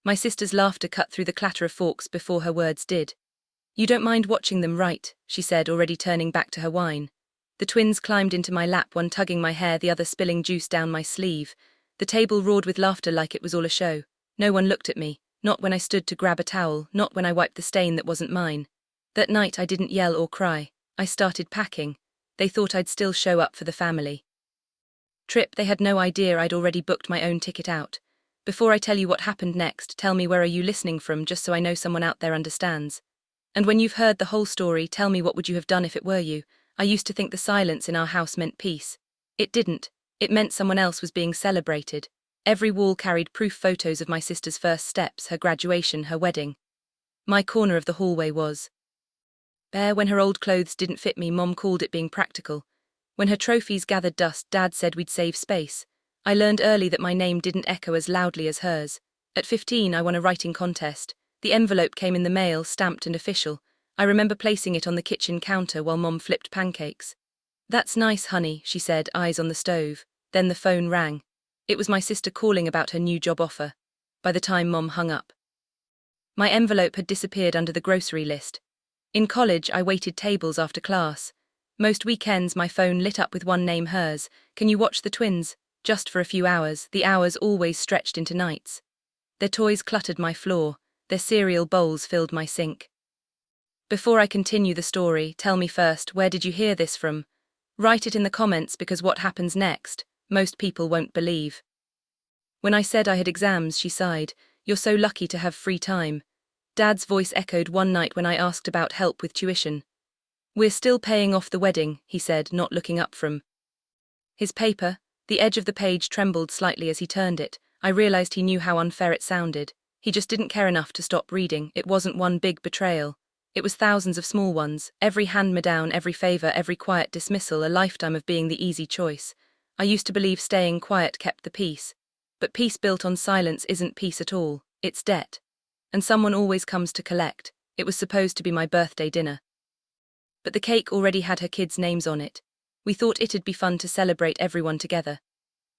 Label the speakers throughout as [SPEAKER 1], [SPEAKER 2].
[SPEAKER 1] My sister's laughter cut through the clatter of forks before her words did. "You don't mind watching them, right?" she said, already turning back to her wine. The twins climbed into my lap, one tugging my hair, the other spilling juice down my sleeve. The table roared with laughter like it was all a show. No one looked at me, not when I stood to grab a towel, not when I wiped the stain that wasn't mine. That night I didn't yell or cry. I started packing. They thought I'd still show up for the family trip. They had no idea I'd already booked my own ticket out. Before I tell you what happened next, tell me, where are you listening from, just so I know someone out there understands. And when you've heard the whole story, tell me, what would you have done if it were you? I used to think the silence in our house meant peace. It didn't. It meant someone else was being celebrated. Every wall carried proof photos of my sister's first steps, her graduation, her wedding. My corner of the hallway was bare. When her old clothes didn't fit me, Mom called it being practical. When her trophies gathered dust, Dad said we'd save space. I learned early that my name didn't echo as loudly as hers. At 15, I won a writing contest. The envelope came in the mail, stamped and official. I remember placing it on the kitchen counter while Mom flipped pancakes. "That's nice, honey," she said, eyes on the stove. Then the phone rang. It was my sister calling about her new job offer. By the time Mom hung up, my envelope had disappeared under the grocery list. In college, I waited tables after class. Most weekends, my phone lit up with one name, hers. "Can you watch the twins?" Just for a few hours. The hours always stretched into nights. Their toys cluttered my floor. Their cereal bowls filled my sink. Before I continue the story, tell me first, where did you hear this from? Write it in the comments, because what happens next, most people won't believe. When I said I had exams, she sighed. "You're so lucky to have free time." Dad's voice echoed one night when I asked about help with tuition. "We're still paying off the wedding," he said, not looking up from his paper. The edge of the page trembled slightly as he turned it. I realized he knew how unfair it sounded. He just didn't care enough to stop reading. It wasn't one big betrayal. It was thousands of small ones, every hand-me-down, every favor, every quiet dismissal, a lifetime of being the easy choice. I used to believe staying quiet kept the peace. But peace built on silence isn't peace at all, it's debt. And someone always comes to collect. It was supposed to be my birthday dinner. But the cake already had her kids' names on it. We thought it'd be fun to celebrate everyone together.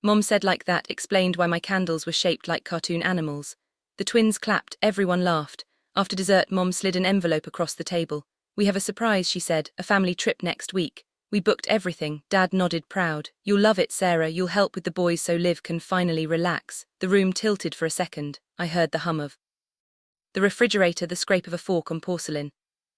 [SPEAKER 1] Mom said like that, explained why my candles were shaped like cartoon animals. The twins clapped, everyone laughed. After dessert, Mom slid an envelope across the table. "We have a surprise," she said, "a family trip next week. We booked everything." Dad nodded, proud. "You'll love it, Sarah. You'll help with the boys so Liv can finally relax." The room tilted for a second. I heard the hum of the refrigerator, the scrape of a fork on porcelain.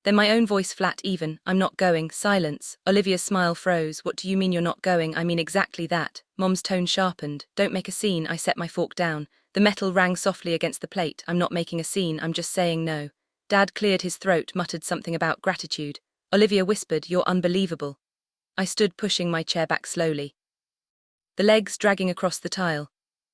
[SPEAKER 1] Then my own voice, flat, even. "I'm not going." Silence. Olivia's smile froze. "What do you mean you're not going?" "I mean exactly that." Mom's tone sharpened. "Don't make a scene." I set my fork down. The metal rang softly against the plate. "I'm not making a scene, I'm just saying no." Dad cleared his throat, muttered something about gratitude. Olivia whispered, "You're unbelievable." I stood, pushing my chair back slowly, the legs dragging across the tile.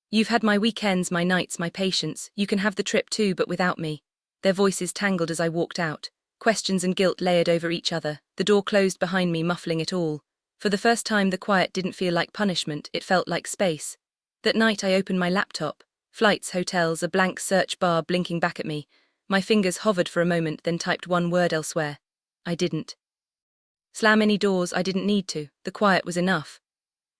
[SPEAKER 1] "You've had my weekends, my nights, my patience. You can have the trip too, but without me." Their voices tangled as I walked out. Questions and guilt layered over each other. The door closed behind me, muffling it all. For the first time, the quiet didn't feel like punishment, it felt like space. That night I opened my laptop. Flights, hotels, a blank search bar blinking back at me. My fingers hovered for a moment, then typed one word: elsewhere. I didn't slam any doors, I didn't need to. The quiet was enough.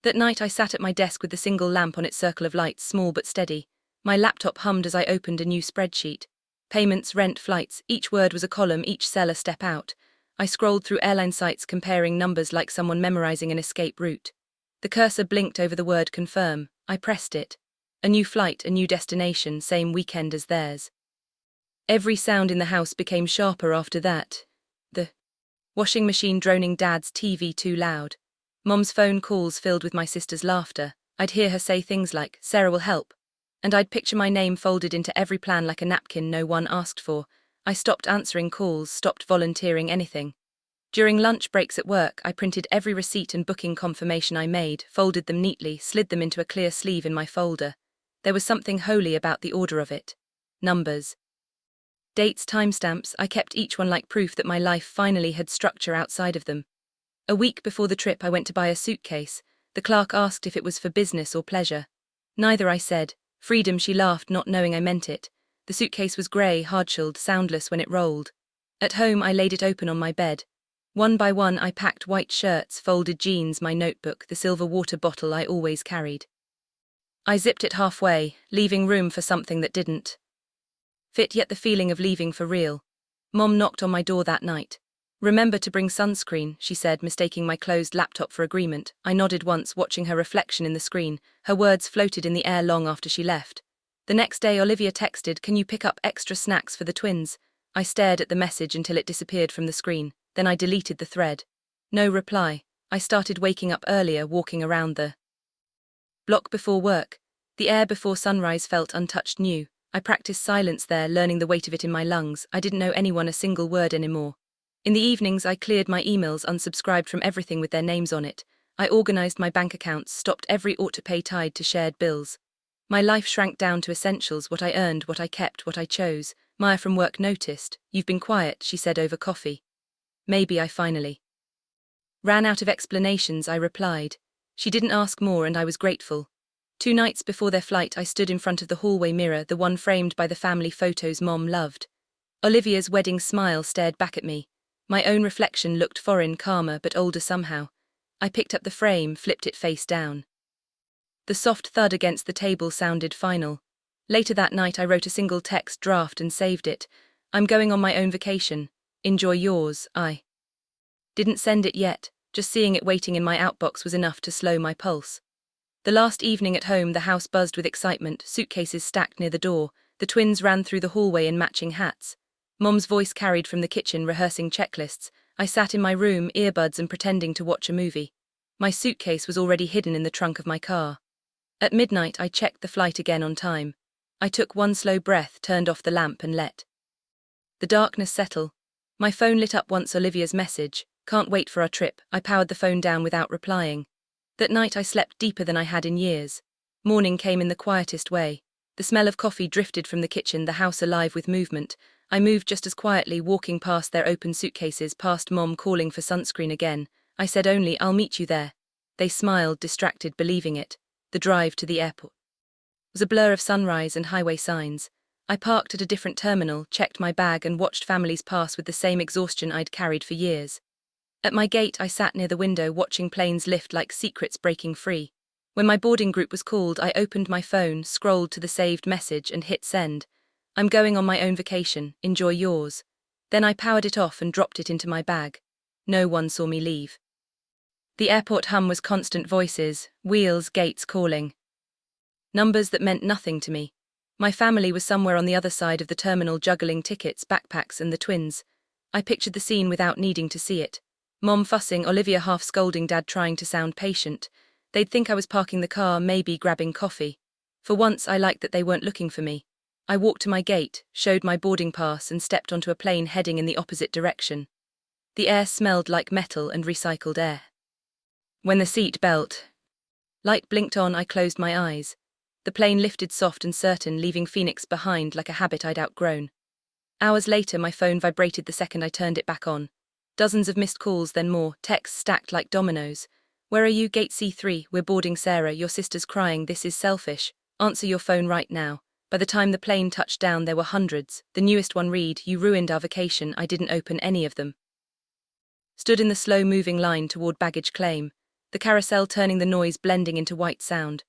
[SPEAKER 1] That night I sat at my desk with the single lamp on its circle of lights, small but steady. My laptop hummed as I opened a new spreadsheet. Payments, rent, flights, each word was a column, each cell a step out. I scrolled through airline sites, comparing numbers like someone memorizing an escape route. The cursor blinked over the word confirm. I pressed it. A new flight, a new destination, same weekend as theirs. Every sound in the house became sharper after that. The washing machine droning, Dad's TV too loud. Mom's phone calls filled with my sister's laughter. I'd hear her say things like, "Sarah will help." And I'd picture my name folded into every plan like a napkin no one asked for. I stopped answering calls, stopped volunteering anything. During lunch breaks at work, I printed every receipt and booking confirmation I made, folded them neatly, slid them into a clear sleeve in my folder. There was something holy about the order of it. Numbers, dates, timestamps, I kept each one like proof that my life finally had structure outside of them. A week before the trip, I went to buy a suitcase. The clerk asked if it was for business or pleasure. Neither, I said. "Freedom," she laughed, not knowing I meant it. The suitcase was grey, hard-shelled, soundless when it rolled. At home, I laid it open on my bed. One by one, I packed white shirts, folded jeans, my notebook, the silver water bottle I always carried. I zipped it halfway, leaving room for something that didn't. Fit yet the feeling of leaving for real. Mom knocked on my door that night. "Remember to bring sunscreen," she said, mistaking my closed laptop for agreement. I nodded once, watching her reflection in the screen. Her words floated in the air long after she left. The next day Olivia texted, "Can you pick up extra snacks for the twins?" I stared at the message until it disappeared from the screen. Then I deleted the thread. No reply. I started waking up earlier, walking around the block before work. The air before sunrise felt untouched new. I practiced silence there, learning the weight of it in my lungs. I didn't know anyone a single word anymore. In the evenings, I cleared my emails, unsubscribed from everything with their names on it. I organized my bank accounts, stopped every ought-to-pay tied to shared bills. My life shrank down to essentials: what I earned, what I kept, what I chose. Maya from work noticed. "You've been quiet," she said over coffee. Maybe I finally ran out of explanations, I replied. She didn't ask more, and I was grateful. 2 nights before their flight, I stood in front of the hallway mirror, the one framed by the family photos Mom loved. Olivia's wedding smile stared back at me. My own reflection looked foreign, calmer but older somehow. I picked up the frame, flipped it face down. The soft thud against the table sounded final. Later that night I wrote a single text draft and saved it. "I'm going on my own vacation. Enjoy yours." I didn't send it yet. Just seeing it waiting in my outbox was enough to slow my pulse. The last evening at home, the house buzzed with excitement, suitcases stacked near the door. The twins ran through the hallway in matching hats. Mom's voice carried from the kitchen, rehearsing checklists. I sat in my room, earbuds and pretending to watch a movie. My suitcase was already hidden in the trunk of my car. At midnight, I checked the flight again on time. I took one slow breath, turned off the lamp and let the darkness settle. My phone lit up once Olivia's message, "Can't wait for our trip." I powered the phone down without replying. That night I slept deeper than I had in years. Morning came in the quietest way. The smell of coffee drifted from the kitchen, the house alive with movement. I moved just as quietly, walking past their open suitcases, past Mom calling for sunscreen again. I said only, "I'll meet you there." They smiled, distracted, believing it. The drive to the airport was a blur of sunrise and highway signs. I parked at a different terminal, checked my bag and watched families pass with the same exhaustion I'd carried for years. At my gate, I sat near the window, watching planes lift like secrets breaking free. When my boarding group was called, I opened my phone, scrolled to the saved message and hit send. "I'm going on my own vacation. Enjoy yours." Then I powered it off and dropped it into my bag. No one saw me leave. The airport hum was constant voices, wheels, gates calling. Numbers that meant nothing to me. My family was somewhere on the other side of the terminal, juggling tickets, backpacks and the twins. I pictured the scene without needing to see it. Mom fussing, Olivia half scolding, Dad trying to sound patient. They'd think I was parking the car, maybe grabbing coffee. For once, I liked that they weren't looking for me. I walked to my gate, showed my boarding pass and stepped onto a plane heading in the opposite direction. The air smelled like metal and recycled air. When the seat belt light blinked on, I closed my eyes. The plane lifted soft and certain, leaving Phoenix behind like a habit I'd outgrown. Hours later, my phone vibrated the second I turned it back on. Dozens of missed calls, then more, texts stacked like dominoes. "Where are you? Gate C3, we're boarding Sarah, your sister's crying, this is selfish. Answer your phone right now." By the time the plane touched down, there were hundreds. The newest one read, "You ruined our vacation." I didn't open any of them. Stood in the slow-moving line toward baggage claim, the carousel turning, the noise blending into white sound.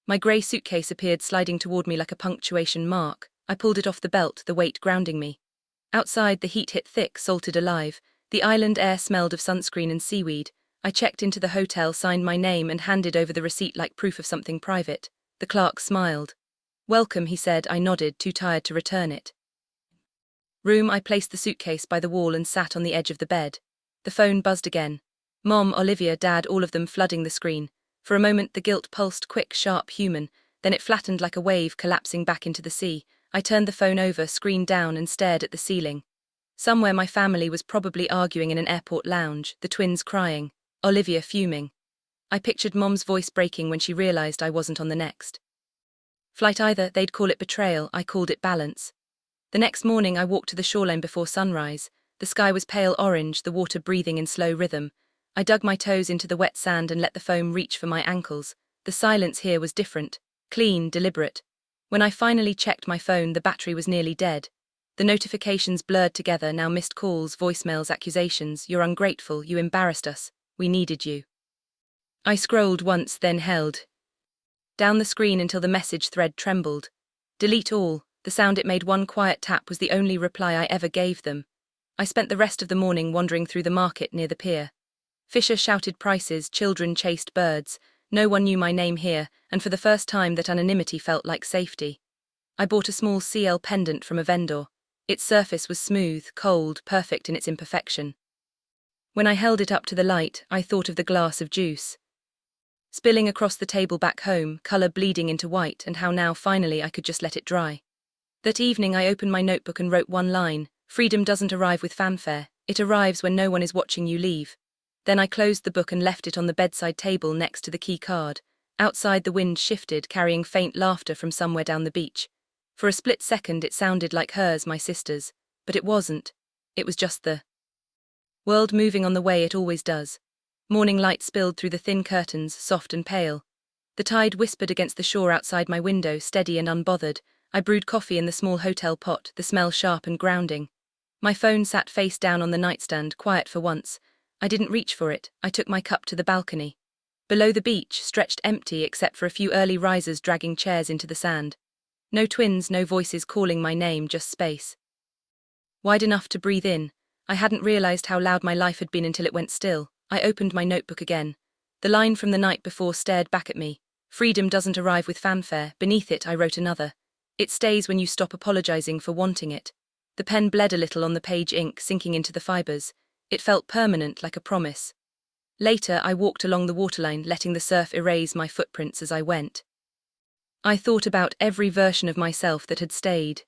[SPEAKER 1] My grey suitcase appeared, sliding toward me like a punctuation mark. I pulled it off the belt, the weight grounding me. Outside, the heat hit thick, salted alive. The island air smelled of sunscreen and seaweed. I checked into the hotel, signed my name and handed over the receipt like proof of something private. The clerk smiled. "Welcome," he said. I nodded, too tired to return it. Room, I placed the suitcase by the wall and sat on the edge of the bed. The phone buzzed again. Mom, Olivia, Dad, all of them flooding the screen. For a moment the guilt pulsed, quick, sharp, human. Then it flattened like a wave, collapsing back into the sea. I turned the phone over, screen down, and stared at the ceiling. Somewhere my family was probably arguing in an airport lounge, the twins crying, Olivia fuming. I pictured Mom's voice breaking when she realized I wasn't on the next flight either. They'd call it betrayal, I called it balance. The next morning I walked to the shoreline before sunrise. The sky was pale orange, the water breathing in slow rhythm. I dug my toes into the wet sand and let the foam reach for my ankles. The silence here was different, clean, deliberate. When I finally checked my phone, the battery was nearly dead. The notifications blurred together, now missed calls, voicemails, accusations. "You're ungrateful, you embarrassed us, we needed you." I scrolled once, then held down the screen until the message thread trembled. "Delete all." The sound it made, one quiet tap, was the only reply I ever gave them. I spent the rest of the morning wandering through the market near the pier. Fisher shouted prices, children chased birds. No one knew my name here, and for the first time that anonymity felt like safety. I bought a small CL pendant from a vendor. Its surface was smooth, cold, perfect in its imperfection. When I held it up to the light, I thought of the glass of juice spilling across the table back home, color bleeding into white, and how now finally I could just let it dry. That evening I opened my notebook and wrote one line: freedom doesn't arrive with fanfare, it arrives when no one is watching you leave. Then I closed the book and left it on the bedside table next to the key card. Outside, the wind shifted, carrying faint laughter from somewhere down the beach. For a split second it sounded like hers, my sister's, but it wasn't. It was just the world moving on the way it always does. Morning light spilled through the thin curtains, soft and pale. The tide whispered against the shore outside my window, steady and unbothered. I brewed coffee in the small hotel pot, the smell sharp and grounding. My phone sat face down on the nightstand, quiet for once. I didn't reach for it. I took my cup to the balcony. Below, the beach stretched empty except for a few early risers dragging chairs into the sand. No twins, no voices calling my name, just space. Wide enough to breathe in. I hadn't realized how loud my life had been until it went still. I opened my notebook again. The line from the night before stared back at me. Freedom doesn't arrive with fanfare. Beneath it I wrote another: it stays when you stop apologizing for wanting it. The pen bled a little on the page, ink sinking into the fibers. It felt permanent, like a promise. Later I walked along the waterline, letting the surf erase my footprints as I went. I thought about every version of myself that had stayed.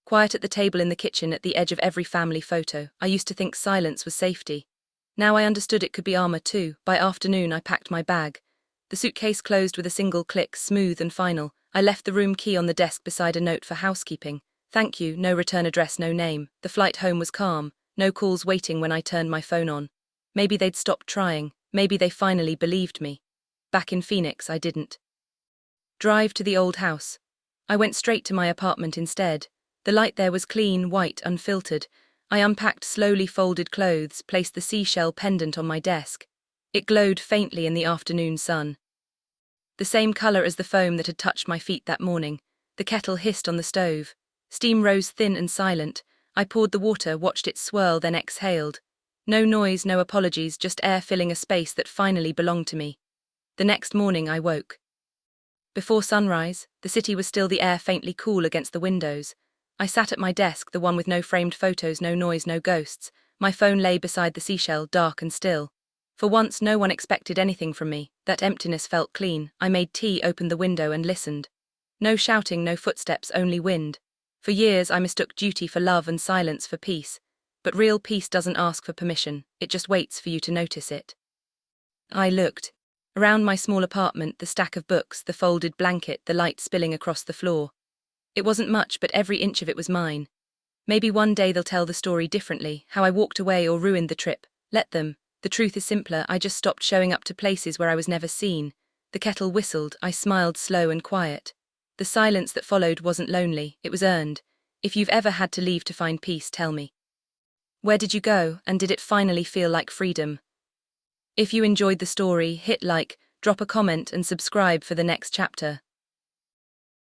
[SPEAKER 1] Quiet at the table in the kitchen, at the edge of every family photo. I used to think silence was safety. Now I understood it could be armor too. By afternoon I packed my bag. The suitcase closed with a single click, smooth and final. I left the room key on the desk beside a note for housekeeping. Thank you, no return address, no name. The flight home was calm, no calls waiting when I turned my phone on. Maybe they'd stopped trying, maybe they finally believed me. Back in Phoenix I didn't drive to the old house. I went straight to my apartment instead. The light there was clean, white, unfiltered. I unpacked slowly folded clothes, placed the seashell pendant on my desk. It glowed faintly in the afternoon sun. The same color as the foam that had touched my feet that morning. The kettle hissed on the stove. Steam rose thin and silent. I poured the water, watched it swirl, then exhaled. No noise, no apologies, just air filling a space that finally belonged to me. The next morning I woke. Before sunrise, the city was still, the air faintly cool against the windows. I sat at my desk, the one with no framed photos, no noise, no ghosts. My phone lay beside the seashell, dark and still. For once no one expected anything from me. That emptiness felt clean. I made tea, opened the window and listened. No shouting, no footsteps, only wind. For years I mistook duty for love and silence for peace. But real peace doesn't ask for permission, it just waits for you to notice it. I looked. Around my small apartment, the stack of books, the folded blanket, the light spilling across the floor. It wasn't much, but every inch of it was mine. Maybe one day they'll tell the story differently, how I walked away or ruined the trip. Let them. The truth is simpler. I just stopped showing up to places where I was never seen. The kettle whistled. I smiled, slow and quiet. The silence that followed wasn't lonely, it was earned. If you've ever had to leave to find peace, tell me. Where did you go, and did it finally feel like freedom? If you enjoyed the story, hit like, drop a comment and subscribe for the next chapter.